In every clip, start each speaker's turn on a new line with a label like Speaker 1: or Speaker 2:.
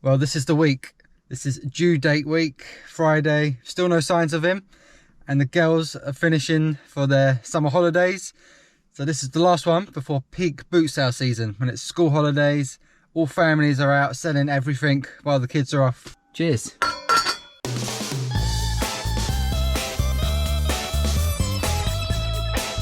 Speaker 1: Well, this is the week. This is due date week, Friday. Still no signs of him. And the girls are finishing for their summer holidays. So this is the last one before peak boot sale season, when it's school holidays. All families are out selling everything while the kids are off. Cheers.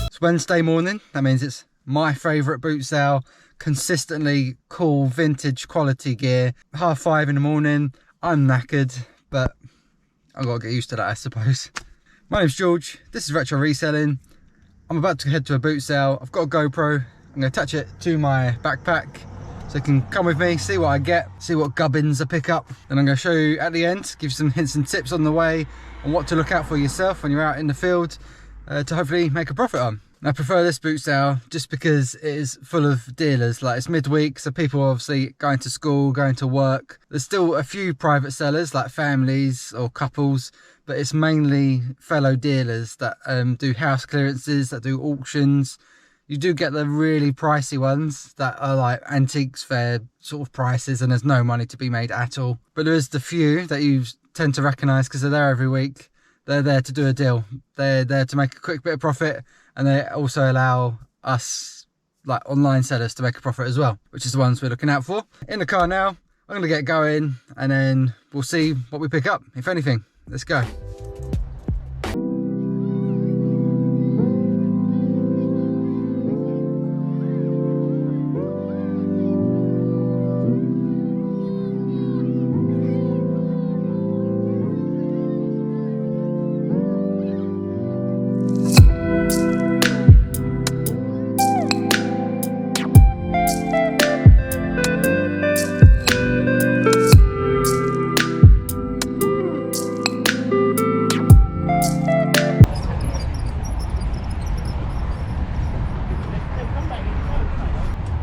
Speaker 1: It's Wednesday morning. That means it's my favourite boot sale. Consistently cool vintage quality gear. 5:30 in the morning. I'm knackered, but I've got to get used to that, I suppose. My name's George. This is Retro Reselling. I'm about to head to a boot sale. I've got a GoPro. I'm going to attach it to my backpack so you can come with me, see what I get, see what gubbins I pick up. And I'm going to show you at the end, give you some hints and tips on the way on what to look out for yourself when you're out in the field to hopefully make a profit on. I prefer this boot sale just because it is full of dealers. Like, it's midweek, so people are obviously going to school, going to work. There's still a few private sellers like families or couples, but it's mainly fellow dealers that do house clearances, that do auctions. You do get the really pricey ones that are like antiques fair sort of prices, and there's no money to be made at all. But there is the few that you tend to recognise because they're there every week. They're there to do a deal. They're there to make a quick bit of profit, and they also allow us, like online sellers, to make a profit as well, which is the ones we're looking out for. In the car now, I'm going to get going, and then we'll see what we pick up, if anything. Let's go.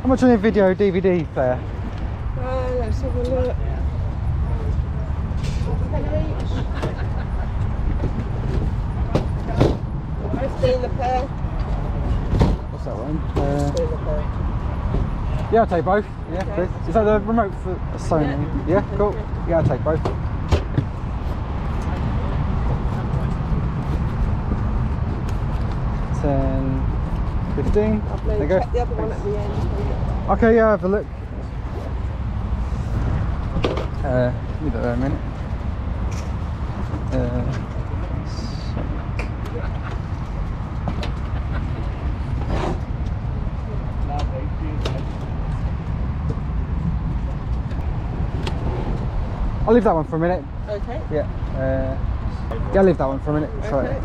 Speaker 1: How much on your video DVD player?
Speaker 2: Let's have a look. 15 a pair.
Speaker 1: What's that one?
Speaker 2: 15 a pair.
Speaker 1: Yeah, I'll take both. Yeah,
Speaker 2: Okay.
Speaker 1: please. Is that the remote for Sony? Yeah, cool. Yeah, I'll take both. 10, 15.
Speaker 2: Lovely.
Speaker 1: There you go.
Speaker 2: Check the other one at the end.
Speaker 1: Okay, yeah, have a look. Leave that there a minute. I'll leave that one for a minute.
Speaker 2: Okay.
Speaker 1: Yeah. Yeah, I'll leave that one for a minute. Sorry.
Speaker 2: Okay.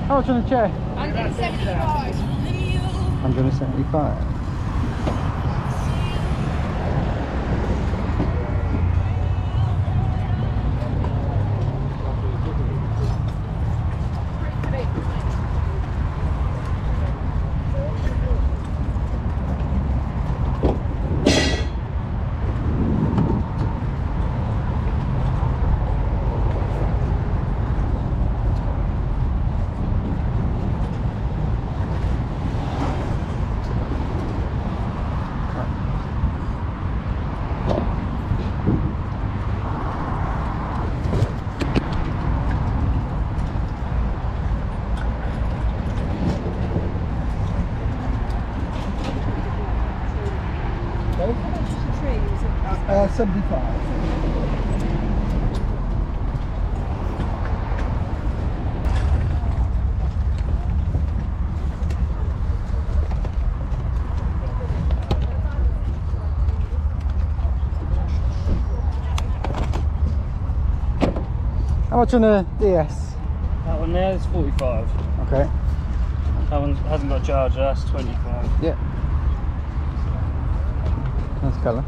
Speaker 1: How much on a chair?
Speaker 2: 175.
Speaker 1: 175.
Speaker 2: How much is the tree? Is it
Speaker 1: 75. How much on a DS?
Speaker 3: That one there is 45.
Speaker 1: Okay.
Speaker 3: That one hasn't got a charger, that's 25.
Speaker 1: Yeah. Nice colour.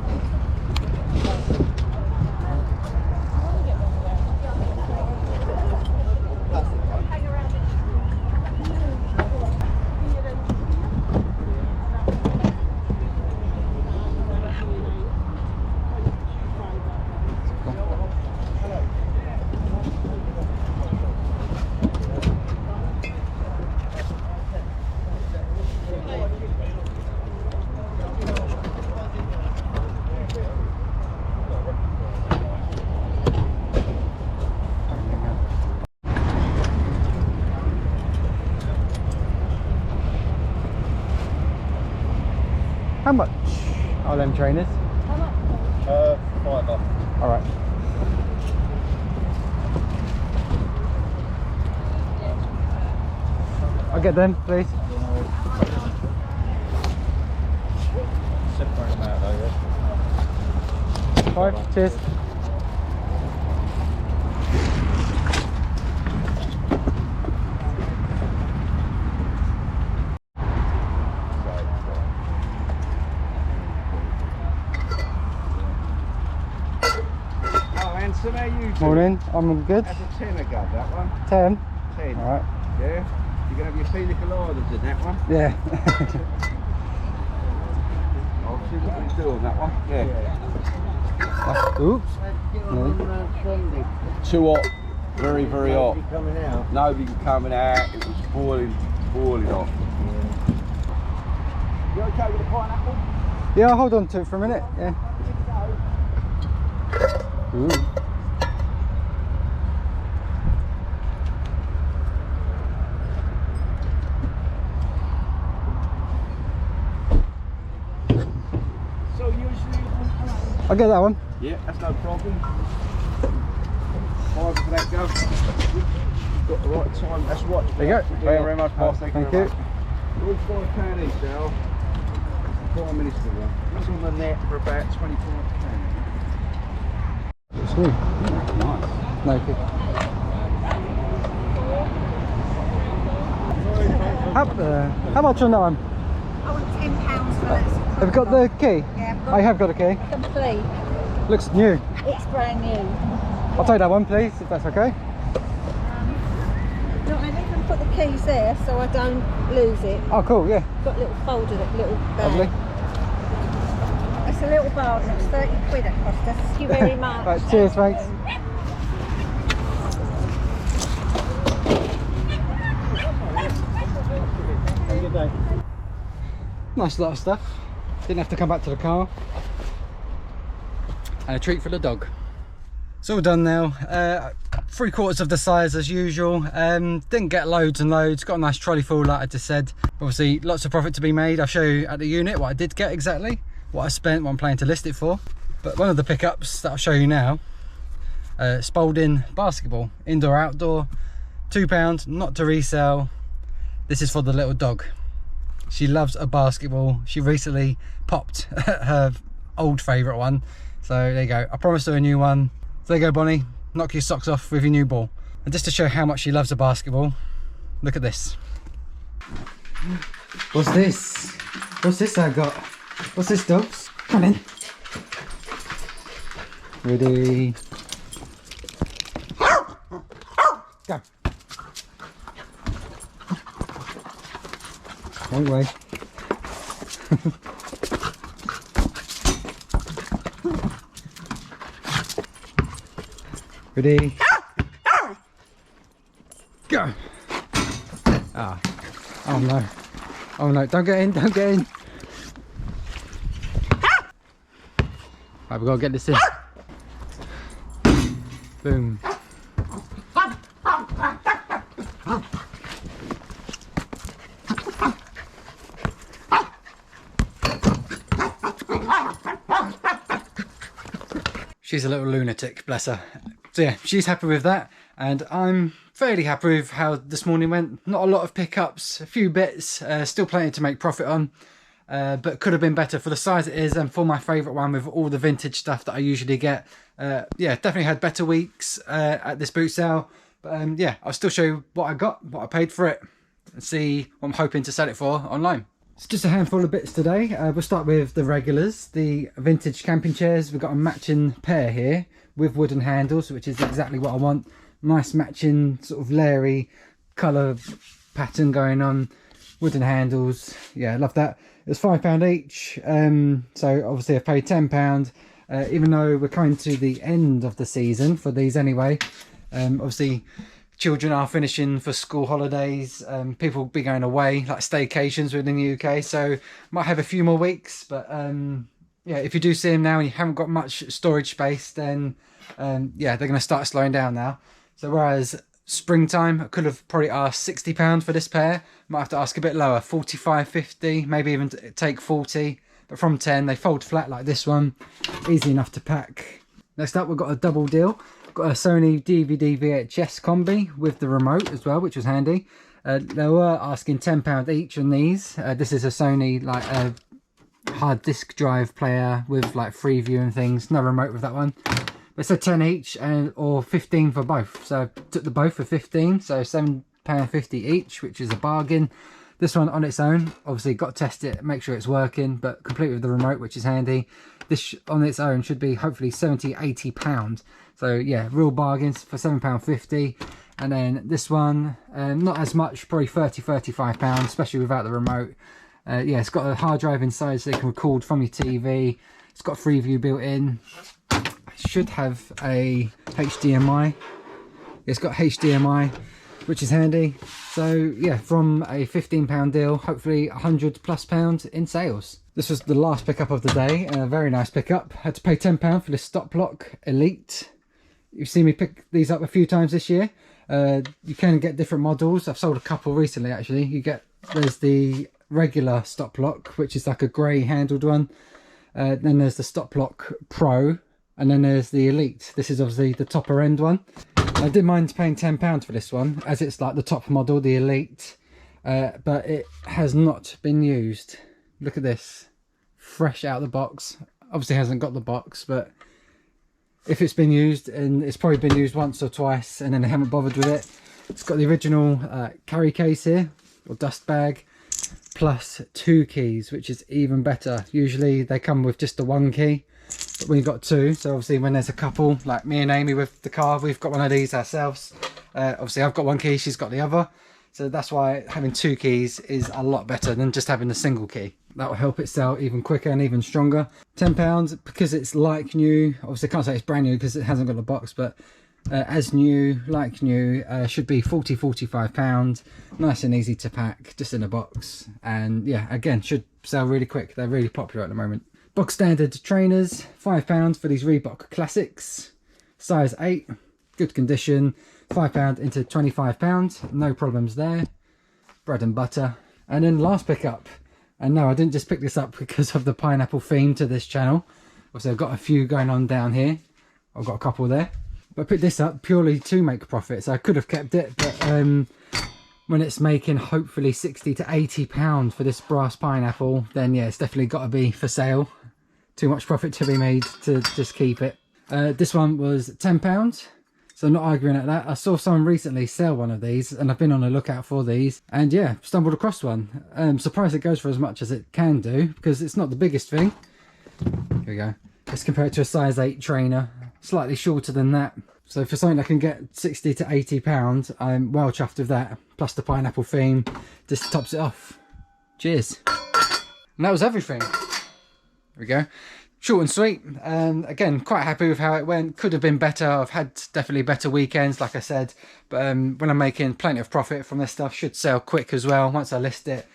Speaker 1: How much are them trainers?
Speaker 2: How much?
Speaker 4: £5.
Speaker 1: Alright. I'll get them, please.
Speaker 4: Separate them out though, yeah?
Speaker 1: 5, cheers.
Speaker 4: So how you two?
Speaker 1: Morning, I'm good.
Speaker 4: That's a 10 ago, that one.
Speaker 1: 10.
Speaker 4: 10.
Speaker 1: Alright.
Speaker 4: Yeah? You're going to have your pina coladas in that one?
Speaker 1: Yeah.
Speaker 4: I'll see what we do on that one. Yeah.
Speaker 1: Oops.
Speaker 4: Too hot. Very, very hot.
Speaker 2: Coming out.
Speaker 4: Nobody coming out. It was boiling hot. You okay with the pineapple?
Speaker 1: Yeah, I'll hold on to it for a minute. Yeah. Ooh.
Speaker 4: So usually...
Speaker 1: I'll get that one.
Speaker 4: Yeah, that's no problem. 5 for that go. Got the right time, that's right.
Speaker 1: There you go.
Speaker 4: Thank you very much, boss. Thank you.
Speaker 1: Thank you.
Speaker 4: All £5 each now. Prime Minister one. It's on the net for about £25.
Speaker 1: Sweet.
Speaker 4: Nice.
Speaker 1: No, good. How much on that one?
Speaker 2: I want £10 for that.
Speaker 1: Have you got the key?
Speaker 2: Yeah, I've
Speaker 1: I
Speaker 2: got
Speaker 1: have got a key.
Speaker 2: complete.
Speaker 1: Looks new.
Speaker 2: It's brand new.
Speaker 1: I'll take that one, please, if that's okay.
Speaker 2: No, I even put the keys there so I don't lose it.
Speaker 1: Oh, cool, yeah.
Speaker 2: Got a little folder, that little bag.
Speaker 1: Lovely.
Speaker 2: It's a little bargain. It's 30 quid it cost us. Thank you very much.
Speaker 1: Right, cheers, thanks.
Speaker 2: Have a good day.
Speaker 1: Nice lot of stuff. Didn't have to come back to the car. And a treat for the dog. It's all done now. 3/4 of the size as usual. Didn't get loads and loads. Got a nice trolley full, like I just said. Obviously, lots of profit to be made. I'll show you at the unit what I did get exactly, what I spent, what I'm planning to list it for. But one of the pickups that I'll show you now, Spalding basketball, indoor outdoor, £2, not to resell. This is for the little dog. She loves a basketball. She recently popped her old favourite one. So there you go. I promised her a new one. So there you go, Bonnie. Knock your socks off with your new ball. And just to show how much she loves a basketball, look at this. What's this? What's this I got? What's this, dogs? Come in. Ready? Go. Wrong way. Ready? Go! Ah. Oh no. Oh no, don't get in, don't get in. Right, we've got to get this in. Boom. She's a little lunatic, bless her. So yeah, she's happy with that, and I'm fairly happy with how this morning went. Not a lot of pickups, a few bits, still plenty to make profit on. but could have been better for the size it is and for my favourite one with all the vintage stuff that I usually get. Yeah, definitely had better weeks at this boot sale. But yeah, I'll still show you what I got, what I paid for it, and see what I'm hoping to sell it for online. It's just a handful of bits today. We'll start with the regulars, the vintage camping chairs. We've got a matching pair here with wooden handles, which is exactly what I want. Nice matching sort of layering colour pattern going on. Wooden handles, yeah, I love that. It was £5 each, so obviously I paid £10, even though we're coming to the end of the season for these anyway. Obviously children are finishing for school holidays, people will be going away, like staycations within the UK, so might have a few more weeks. But yeah, if you do see them now and you haven't got much storage space, then yeah, they're going to start slowing down now. So whereas springtime, I could have probably asked £60 for this pair, might have to ask a bit lower, 45, 50, maybe even take 40. But from 10, they fold flat like this one, easy enough to pack. Next up, we've got a double deal. Got a Sony DVD VHS combi with the remote as well, which was handy. They were asking £10 each on these. This is a Sony like a hard disk drive player with like Freeview and things. No remote with that one. But it's a 10 each or 15 for both. So I took the both for 15, so £7.50 each, which is a bargain. This one on its own, obviously got to test it, make sure it's working, but complete with the remote, which is handy. This on its own should be hopefully £70–80. So yeah, real bargains for £7.50. And then this one, not as much, probably £30–35, especially without the remote. Yeah, it's got a hard drive inside so you can record from your TV. It's got Freeview built in. It should have a HDMI. It's got HDMI, which is handy. So yeah, from a £15 deal, hopefully £100+ in sales. This was the last pickup of the day, a very nice pickup. Had to pay £10 for this Stop Lock Elite. You've seen me pick these up a few times this year. You can get different models. I've sold a couple recently actually. There's the regular Stop Lock, which is like a grey handled one. Then there's the Stop Lock Pro, and then there's the Elite. This is obviously the topper end one. I didn't mind paying £10 for this one, as it's like the top model, the Elite, but it has not been used. Look at this, fresh out of the box. Obviously hasn't got the box, but if it's been used, and it's probably been used once or twice and then they haven't bothered with it. It's got the original carry case here, or dust bag, plus 2 keys, which is even better. Usually they come with just the 1 key, but we've got 2. So obviously when there's a couple, like me and Amy with the car, we've got one of these ourselves. Obviously I've got 1 key, she's got the other. So that's why having 2 keys is a lot better than just having a single key. That will help it sell even quicker and even stronger. £10 because it's like new. Obviously I can't say it's brand new because it hasn't got the box, but as new, like new, should be £40–45. Nice and easy to pack, just in a box. And yeah, again, should sell really quick. They're really popular at the moment. Box standard trainers, £5 for these Reebok Classics. Size 8, good condition. £5 into £25, no problems there. Bread and butter. And then last pickup. And no, I didn't just pick this up because of the pineapple theme to this channel. Obviously I've got a few going on down here. I've got a couple there. But I picked this up purely to make profit. So I could have kept it, but when it's making hopefully £60–80 for this brass pineapple, then yeah, it's definitely got to be for sale. Too much profit to be made to just keep it. This one was £10. So not arguing at that. I saw someone recently sell one of these and I've been on the lookout for these. And yeah, stumbled across one. I'm surprised it goes for as much as it can do because it's not the biggest thing. Here we go. Let's compare it to a size 8 trainer. Slightly shorter than that. So for something that can get £60–80, I'm well chuffed with that. Plus the pineapple theme just tops it off. Cheers. And that was everything. There we go. Short and sweet, and again quite happy with how it went. Could have been better. I've had definitely better weekends like I said, but when I'm making plenty of profit from this stuff, should sell quick as well once I list it.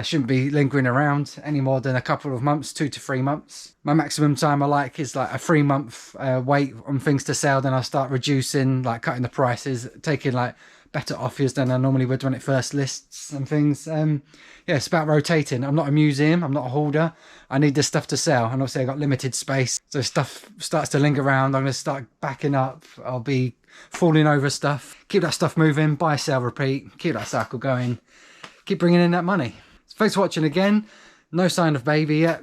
Speaker 1: Shouldn't be lingering around any more than a couple of months, 2 to 3 months. My maximum time I like is like a 3-month wait on things to sell, then I'll start reducing, like cutting the prices, taking like better offers than I normally would when it first lists and things. Yeah, it's about rotating. I'm not a museum, I'm not a hoarder. I need this stuff to sell, and obviously I've got limited space, so if stuff starts to linger around, I'm going to start backing up. I'll be falling over stuff. Keep that stuff moving, buy, sell, repeat, keep that cycle going, keep bringing in that money. So thanks for watching again. No sign of baby yet.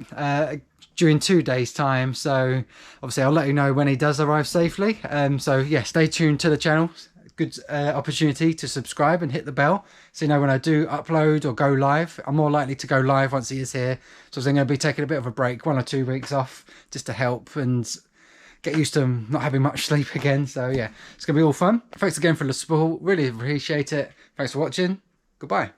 Speaker 1: During 2 days time, so obviously I'll let you know when he does arrive safely. So yeah, stay tuned to the channel. Good opportunity to subscribe and hit the bell so you know when I do upload or go live. I'm more likely to go live once he is here, so I'm going to be taking a bit of a break, 1 or 2 weeks off, just to help and get used to not having much sleep again. So yeah, it's going to be all fun. Thanks again for the support, really appreciate it. Thanks for watching. Goodbye.